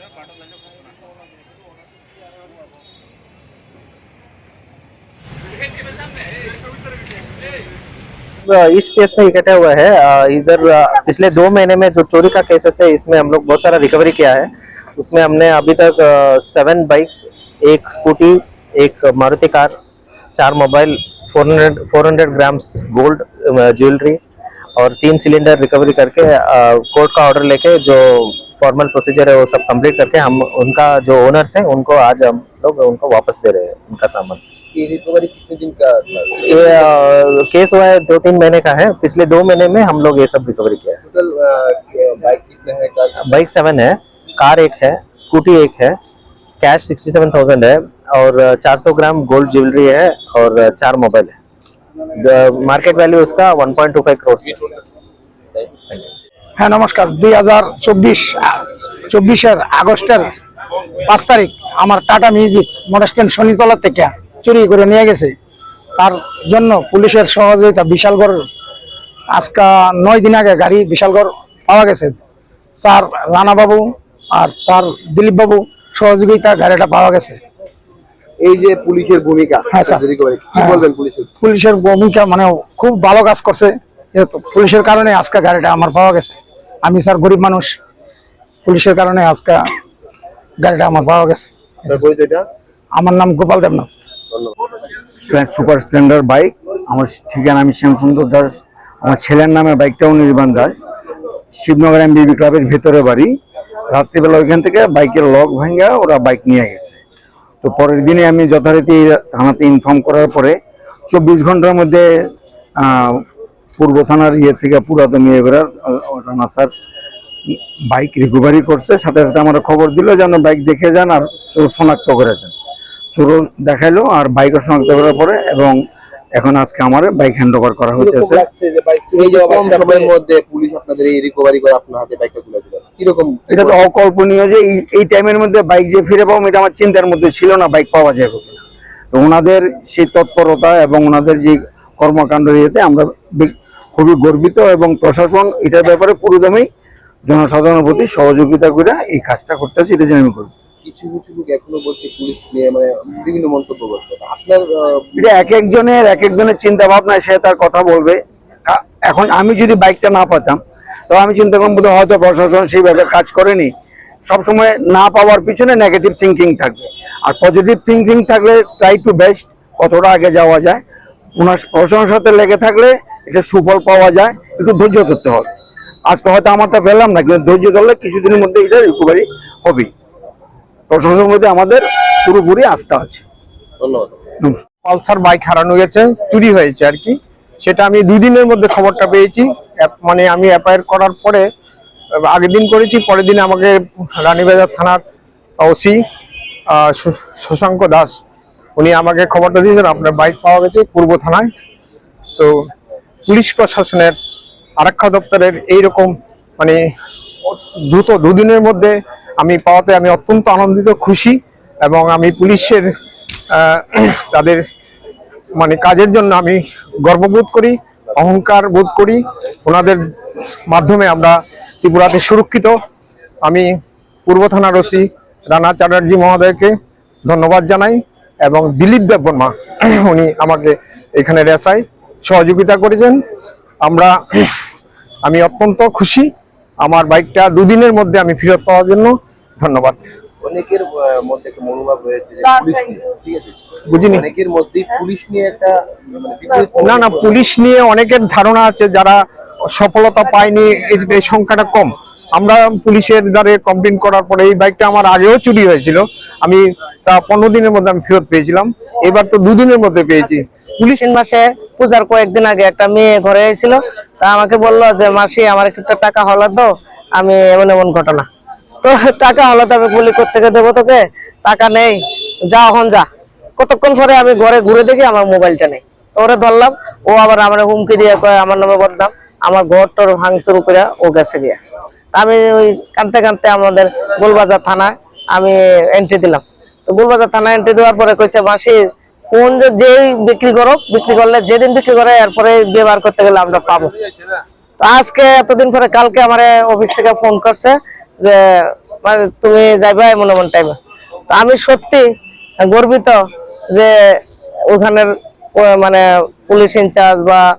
East case में इकट्ठा हुआ है। इधर पिछले 2 महीने में जो चोरी का केसेस है इसमें हम लोग बहुत सारा रिकवरी किया है। उसमें हमने अभी तक 7 bikes, 1 scooty, 1 Maruti car, 4 mobile, 400 grams gold jewellery और 3 सिलेंडर रिकवरी करके कोर्ट का ऑर्डर लेके जो फॉर्मल प्रोसीजर है वो सब कंप्लीट करके हम उनका जो ओनर्स हैं उनको आज हम लोग उनको वापस दे रहे हैं उनका सामान। ये रिकवरी कितने दिन का था? ये केस हुआ है 2-3 महीने का है। पिछले 2 महीने में हम लोग ये सब रिकवरी किया है। टोटल बाइक कितने हैं? बाइक 7 है, कार 1 है, स्कूटी 1 है, कैश 67,000 है और 400 ग्राम गोल्ड ज्वेलरी है और 4 मोबाइल है। मार्केट वैल्यू उसका 1.25 करोड़ है। হ্যাঁ নমস্কার। 2024 আগস্টের 5 তারিখ আমার টাটা মিউজিক মোটরস্ট্যান্ড শনিতলা থেকে চুরি করে নিয়ে গেছে। তার জন্য পুলিশের সহযোগিতা বিশালগড় আজকে 9 দিন আগে গাড়ি বিশালগড় পাওয়া গেছে। স্যার রানাবাবু আর স্যার দিলীপ বাবু সহযোগিতা গাড়িটা পাওয়া গেছে। এই যে পুলিশের ভূমিকা, হ্যাঁ স্যার, রিকভারি কি বলবেন? পুলিশের ভূমিকা মানে খুব ভালো কাজ করছে। পুলিশের কারণে আজকে গাড়িটা আমার পাওয়া গেছে। আমি স্যার গরিব মানুষ, পুলিশের কারণে আজকে গাড়িটা আমার পাওয়া গেছে। আমার নাম Gopal Debnath. Super Splendor bike. আমার ঠিকানা আমি শ্যামসুন্দর দাস। আমার ছেলের নামে বাইকটাও নির্বাণ দাস। শিবনগর এমবিবি ক্লাবের ভেতরে বাড়ি। রাত্রিবেলা ওইখান থেকে বাইকের লক ভাঙা ওরা বাইক নিয়ে গেছে। তো পরের দিনে আমি যথারীতি থানাতে ইনফর্ম করার পরে 24 ঘন্টার মধ্যে পূর্ব থানার থেকে পুরাতন রানা স্যার বাইক রিকভারি করছে। সাথে সাথে আমার খবর দিল যেন বাইক দেখে যান আর চোর শনাক্ত করে যান। চোর দেখাইলো আর বাইকও শনাক্ত করার পরে এবং এখন আজকে আমার বাইক হ্যান্ড ওভার করা হচ্ছে। এটা তো অকল্পনীয় যে এই টাইমের মধ্যে বাইক যে ফিরে পাবো এটা আমার চিন্তার মধ্যে ছিল না বাইক পাওয়া যাবে কিনা। তো ওনাদের সেই তৎপরতা এবং ওনাদের যে কর্মকাণ্ড ইয়েতে আমরা খুবই গর্বিত এবং প্রশাসন এটার ব্যাপারে পুরোদমেই জনসাধারণের প্রতি সহযোগিতা করে এই কাজটা করতেছে। এটা জন্য আমি করবো। কিছু লোক এখনো বলছে পুলিশ নিয়ে মানে বিভিন্ন মন্তব্য করছে। আপনার এটা এক একজনের চিন্তা ভাবনা, সে তার কথা বলবে। এখন আমি যদি বাইকটা না পাতাম তো আমি চিন্তা করবো হয়তো প্রশাসন সেইভাবে কাজ করেনি। সবসময় না পাওয়ার পিছনে নেগেটিভ থিঙ্কিং থাকবে আর পজিটিভ থিঙ্কিং থাকলে ট্রাই টু বেস্ট কতটা আগে যাওয়া যায়। ওনার প্রশাসনের সাথে লেগে থাকলে এটা সুফল পাওয়া যায়। একটু ধৈর্য ধরতে হবে। আজকে হয়তো আমারটা পেলাম না, কিন্তু ধৈর্য ধরলে কিছুদিনের মধ্যে এটা রিকভারি হবেই। প্রশাসনের মধ্যে আমাদের পুরোপুরি আস্থা আছে। ধন্যবাদ। পালসার বাইক হারানো গেছে, চুরি হয়েছে আর কি। সেটা আমি 2 দিনের মধ্যে খবরটা পেয়েছি। মানে আমি এফআইআর করার পরে আগের দিন করেছি, পরের দিন আমাকে রানীবাজার থানার ওসি শশাঙ্ক দাস উনি আমাকে খবরটা দিয়েছেন আপনার বাইক পাওয়া গেছে পূর্ব থানায়। তো পুলিশ প্রশাসনের আরক্ষা দপ্তরের এইরকম মানে দ্রুত 2 দিনের মধ্যে আমি পাওয়াতে আমি অত্যন্ত আনন্দিত, খুশি এবং আমি পুলিশের তাদের মানে কাজের জন্য আমি গর্ববোধ করি, অহংকার বোধ করি। ওনাদের মাধ্যমে আমরা ত্রিপুরাতে সুরক্ষিত। আমি পূর্ব থানার ওসি রানা চ্যাটার্জি মহোদয়কে ধন্যবাদ জানাই এবং দিলীপ দেববর্মা উনি আমাকে এখানে রেসায় সহযোগিতা করেছেন। আমি অত্যন্ত খুশি আমার বাইকটা 2 দিনের মধ্যে আমি ফেরত পাওয়ার জন্য। ধন্যবাদ। অনেকের মধ্যে একটা মনোভাব রয়েছে যে পুলিশ নিয়ে, ঠিক আছে, বুঝিনি অনেকের মধ্যে পুলিশ নিয়ে একটা না পুলিশ নিয়ে অনেকের ধারণা আছে যারা সফলতা পায়নি এই সংখ্যাটা কম। আমরা পুলিশের দ্বারে কমপ্লেন করার পরে এই বাইকটা আমার আগেও চুরি হয়েছিল, আমি তা 15 দিনের মধ্যে আমি ফেরত পেয়েছিলাম। এবার তো 2 দিনের মধ্যে পেয়েছি। পুলিশ মাসে পূজার কয়েকদিন আগে একটা মেয়ে ঘরে এসেছিল, তা আমাকে বললো যে মাসি আমার একটু টাকা হলো তো, আমি এমন ঘটনা তো টাকা হলো তো আমি বলি কোত্থেকে দেবো তোকে, টাকা নেই, যা এখন যা। কতক্ষণ পরে আমি ঘরে ঘুরে দেখি আমার মোবাইলটা নেই। তো ওরা ধরলাম, ও আবার আমার হুমকি দিয়ে কয় আমার নামে বদনাম, আমার ঘর তোর ভাঙচুর করে ও গেছে গিয়া। আমি ওই কাঁদতে কাঁদতে আমাদের গোলবাজার থানায় আমি এন্ট্রি দিলাম। তো গোলবাজার থানায় এন্ট্রি দেওয়ার পরে কইছে মাসি কোন যেই বিক্রি করো, বিক্রি করলে যেদিন বিক্রি করে এরপরে ব্যবহার করতে গেলে আমরা পাবো। তো আজকে এতদিন পরে কালকে আমার অফিস থেকে ফোন করছে যে মানে তুমি যাইবা এমন এমন টাইমে। তো আমি সত্যি গর্বিত যে ওখানের মানে পুলিশ ইনচার্জ বা